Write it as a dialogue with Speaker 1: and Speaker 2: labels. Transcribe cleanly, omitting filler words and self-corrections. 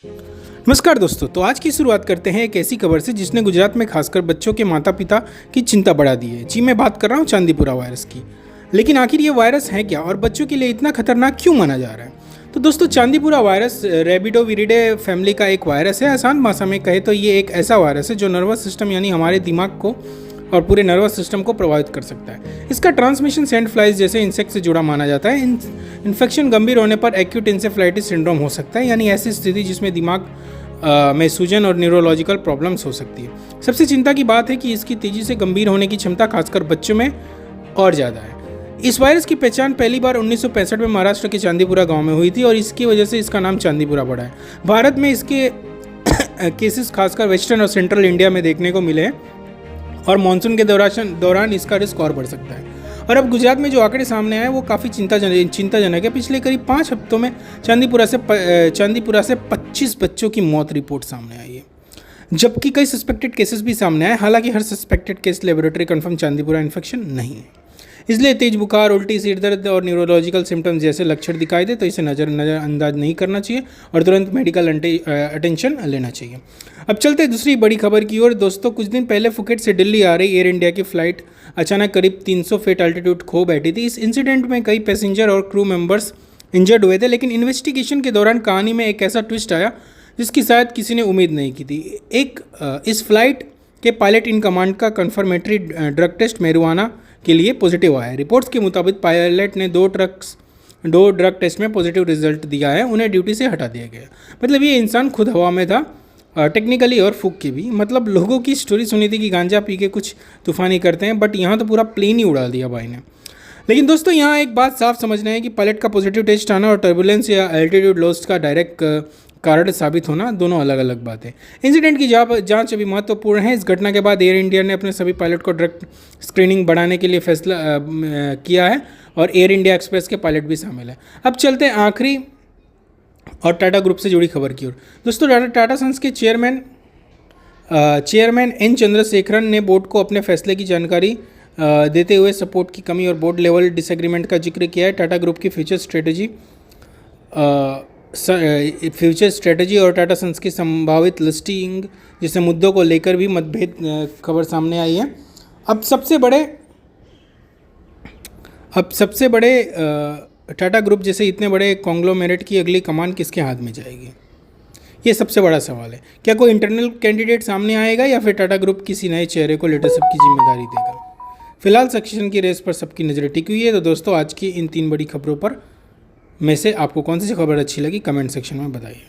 Speaker 1: नमस्कार दोस्तों, तो आज की शुरुआत करते हैं एक ऐसी खबर से जिसने गुजरात में खासकर बच्चों के माता पिता की चिंता बढ़ा दी है। जी, मैं बात कर रहा हूँ चांदीपुरा वायरस की। लेकिन आखिर ये वायरस है क्या और बच्चों के लिए इतना खतरनाक क्यों माना जा रहा है? तो दोस्तों, चांदीपुरा वायरस रेबिडोविरिडे फैमिली का एक वायरस है। आसान भाषा में कहे तो ये एक ऐसा वायरस है जो नर्वस सिस्टम यानी हमारे दिमाग को और पूरे नर्वस सिस्टम को प्रभावित कर सकता है। इसका ट्रांसमिशन सैंड फ्लाइज जैसे इंसेक्ट से जुड़ा माना जाता है। इन्फेक्शन गंभीर होने पर एक्यूट इंसेफ्लाइटिस सिंड्रोम हो सकता है, यानी ऐसी स्थिति जिसमें दिमाग में सूजन और न्यूरोलॉजिकल प्रॉब्लम्स हो सकती है। सबसे चिंता की बात है कि इसकी तेजी से गंभीर होने की क्षमता खासकर बच्चों में और ज़्यादा है। इस वायरस की पहचान पहली बार 1965 में महाराष्ट्र के चांदीपुरा गांव में हुई थी और इसकी वजह से इसका नाम चांदीपुरा पड़ा है। भारत में इसके केसेस खासकर वेस्टर्न और सेंट्रल इंडिया में देखने को मिले हैं और मानसून के दौरान इसका रिस्क और बढ़ सकता है। और अब गुजरात में जो आंकड़े सामने आए वो काफ़ी चिंताजनक है। पिछले करीब 5 हफ्तों में चांदीपुरा से 25 बच्चों की मौत रिपोर्ट सामने आई है, जबकि कई सस्पेक्टेड केसेस भी सामने आए। हालांकि हर suspected case laboratory confirm Chandipura infection नहीं है। इसलिए तेज बुखार, उल्टी, सिर दर्द और न्यूरोलॉजिकल सिम्टम्स जैसे लक्षण दिखाई दे तो इसे नज़रअंदाज नहीं करना चाहिए और तुरंत मेडिकल अटेंशन लेना चाहिए। अब चलते दूसरी बड़ी खबर की ओर। दोस्तों, कुछ दिन पहले फुकेट से दिल्ली आ रही एयर इंडिया की फ़्लाइट अचानक करीब 300 फीट अल्टीट्यूड खो बैठी थी। इस इंसिडेंट में कई पैसेंजर और क्रू मेंबर्स इंजर्ड हुए थे, लेकिन इन्वेस्टिगेशन के दौरान कहानी में एक ऐसा ट्विस्ट आया जिसकी शायद किसी ने उम्मीद नहीं की थी। इस फ्लाइट के पायलट इन कमांड का कन्फर्मेटरी ड्रग टेस्ट मैरिजुआना के लिए पॉजिटिव आया है। रिपोर्ट्स के मुताबिक पायलट ने दो ड्रग टेस्ट में पॉजिटिव रिजल्ट दिया है। उन्हें ड्यूटी से हटा दिया गया। मतलब ये इंसान खुद हवा में था, टेक्निकली और फूक के भी। मतलब लोगों की स्टोरी सुनी थी कि गांजा पी के कुछ तूफानी करते हैं, बट यहाँ तो पूरा प्लेन ही उड़ा दिया भाई ने। लेकिन दोस्तों, यहाँ एक बात साफ समझना है कि पायलट का पॉजिटिव टेस्ट आना और टर्बुलेंस या एल्टीट्यूड लॉस का डायरेक्ट कारण साबित होना दोनों अलग अलग बात है। इंसिडेंट की जांच अभी महत्वपूर्ण है। इस घटना के बाद एयर इंडिया ने अपने सभी पायलट को ड्रग स्क्रीनिंग बढ़ाने के लिए फैसला किया है और एयर इंडिया एक्सप्रेस के पायलट भी शामिल है। अब चलते हैं आखिरी और टाटा ग्रुप से जुड़ी खबर की ओर। दोस्तों, टाटा सन्स के चेयरमैन एन चंद्रशेखरन ने बोर्ड को अपने फैसले की जानकारी देते हुए सपोर्ट की कमी और बोर्ड लेवल डिसएग्रीमेंट का जिक्र किया है। टाटा ग्रुप की फ्यूचर स्ट्रेटजी और टाटा सन्स की संभावित लिस्टिंग जैसे मुद्दों को लेकर भी मतभेद खबर सामने आई है। अब सबसे बड़े टाटा ग्रुप जैसे इतने बड़े कॉन्ग्लोमेरेट की अगली कमान किसके हाथ में जाएगी, ये सबसे बड़ा सवाल है। क्या कोई इंटरनल कैंडिडेट सामने आएगा या फिर टाटा ग्रुप किसी नए चेहरे को लीडरशिप की जिम्मेदारी देगा? फिलहाल सक्सेशन की रेस पर सबकी नज़रें टिकी हुई है। तो दोस्तों, आज की इन 3 बड़ी खबरों पर में से आपको कौन सी खबर अच्छी लगी, कमेंट सेक्शन में बताइए।